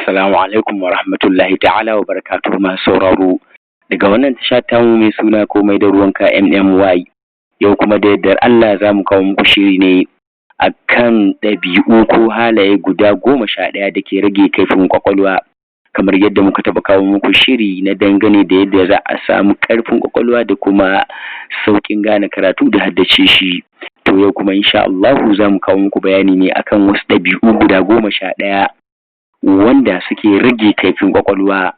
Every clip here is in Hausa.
Assalamu alaikum wa rahmatullahi ta'ala wa barakatuhu masu sauraro daga wannan tasha tamu mai suna komai da ruwanka MMY. Yau kuma da yardar Allah za mu kawo muku shiri ne akan ɗabi'u ko halaye guda 11 da ke rage kaifin kwakwalwa. Kamar yadda muka taɓa kawo muku shiri na dangane da yadda za a samu ƙarfin kwakwalwa da kuma sauƙin gane karatu da haddace shi. To yau kuma insha Allahu za mu kawo muku bayani ne akan wasu ɗabi'u guda 11 wanda suke rage kaifin kwakwalwa.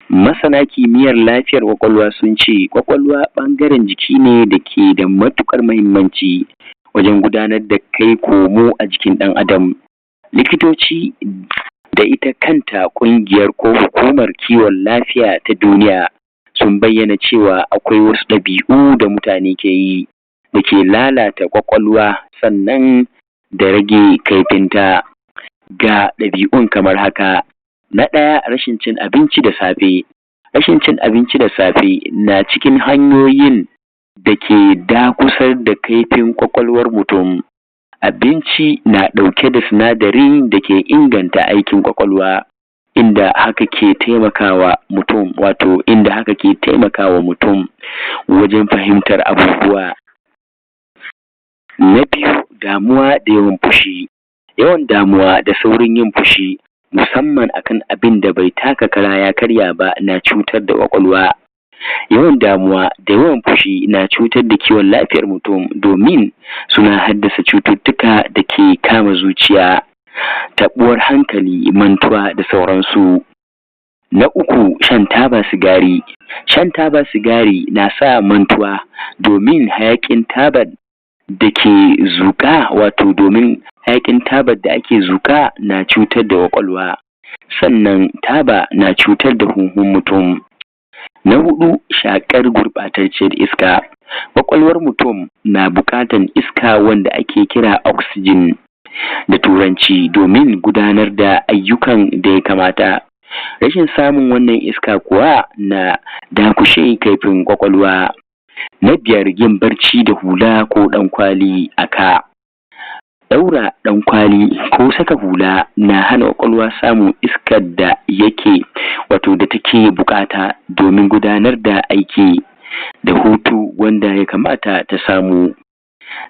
Masana kimiyyar lafiyar kwakwalwa sun ce kwakwalwa ɓangaren jiki ne da ke da matuƙar muhimmanci wajen gudanar da kai komo a jikin ɗan adam. Likitoci da ita kanta ƙungiyar ko hukumar kiwon lafiya ta duniya sun bayyana cewa akwai wasu ɗabi'u da mutane ke yi da ke lalata kwakwalwa sannan da rage kaifinta. Ga ɗabi'un kamar haka. Na ɗaya, rashin cin abinci da safe. Rashin cin abinci da safe na cikin hanyoyin da ke dakusar da kaifin kwakwalwar mutum. Abinci na ɗauke da sinadarin da ke inganta aikin kwakwalwa, inda haka ke taimakawa mutum wajen fahimtar abubuwa. Na biyu, damuwa da yawan fushi. Yawan damuwa da saurin yin fushi musamman akan abin da bai taka kara ya karya ba na cutar da kwakwalwa. Yawan damuwa da yawan fushi na cutar da kiwon lafiyar mutum domin suna haddasa cututtuka da ke kama zuciya, taɓuwar hankali, mantuwa da sauransu. Na uku, shan taba sigari. Shan taba sigari na sa mantuwa domin hayaƙin tabar da ake zuƙa na cutar da kwakwalwa, sannan taba na cutar da huhun mutum. Na hudu, shakar gurɓatacciyar iska. Kwakwalwar mutum na buƙatar iska wanda ake kira oxygen da turanci domin gudanar da ayyukan da ya kamata. Rashin samun wannan iska kuwa na dakushe kaifin kwakwalwa. Na biyar, yin barci da hula ko ɗankwali a ka. Ɗaura ɗankwali ko saka hula na hana kwakwalwa samun iskar da take bukata domin gudanar da aiki da hutu wanda ya kamata ta samu.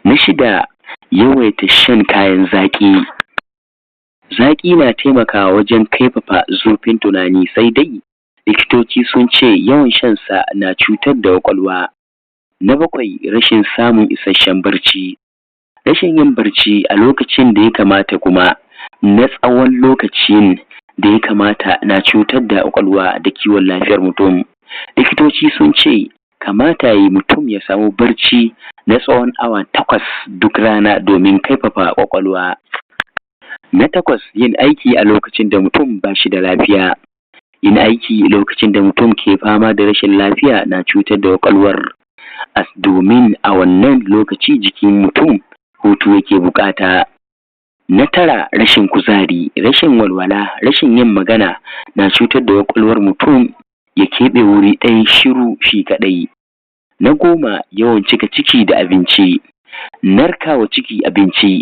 Na shida, yawaita shan kayan zaƙi. Zaƙi na taimakawa wajen kaifafa zurfin tunani, sai dai likitoci sun ce yawan shansa na cutar da kwakwalwa. Na bakwai, rashin samun isasshen barci. Rashin yin barci a lokacin da ya kamata kuma na tsawon lokacin da ya kamata na cutar da kwakwalwa da kiwon lafiyar mutum. Likitoci sun ce kamata yi mutum ya samu barci na tsawon awa 8 duk rana domin kaifafa kwakwalwa. Na takwas, yin aiki a lokacin da mutum ba shi da lafiya. Yin aiki lokacin da mutum ke fama da rashin lafiya na cutar da kwakwalwar, domin a wannan lokaci jikin mutum hutu yake bukata. Na tara, rashin kuzari, rashin walwala, rashin yin magana na cutar da kwakwalwar mutum ya keɓe wuri ɗaya shiru shi kaɗai. Na 10, yawan cika ciki da abinci. Narkawa ciki abinci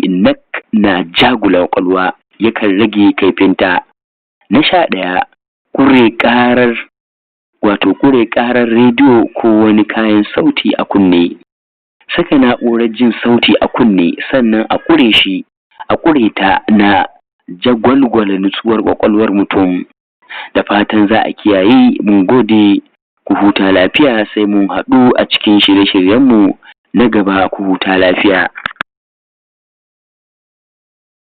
na jagula kwakwalwa, yakan rage kaifinta. Na 11, ƙure ƙarar rediyo ko wani kayan sauti a kunne. Saka na'urar jin sauti a kunne sannan a ƙure ta na jagwalgwala nutsuwar kwakwalwar mutum. Da fatan za a kiyaye. Mun gode, ku huta lafiya, sai mun haɗu a cikin shirye-shiryenmu na gaba. Ku huta lafiya.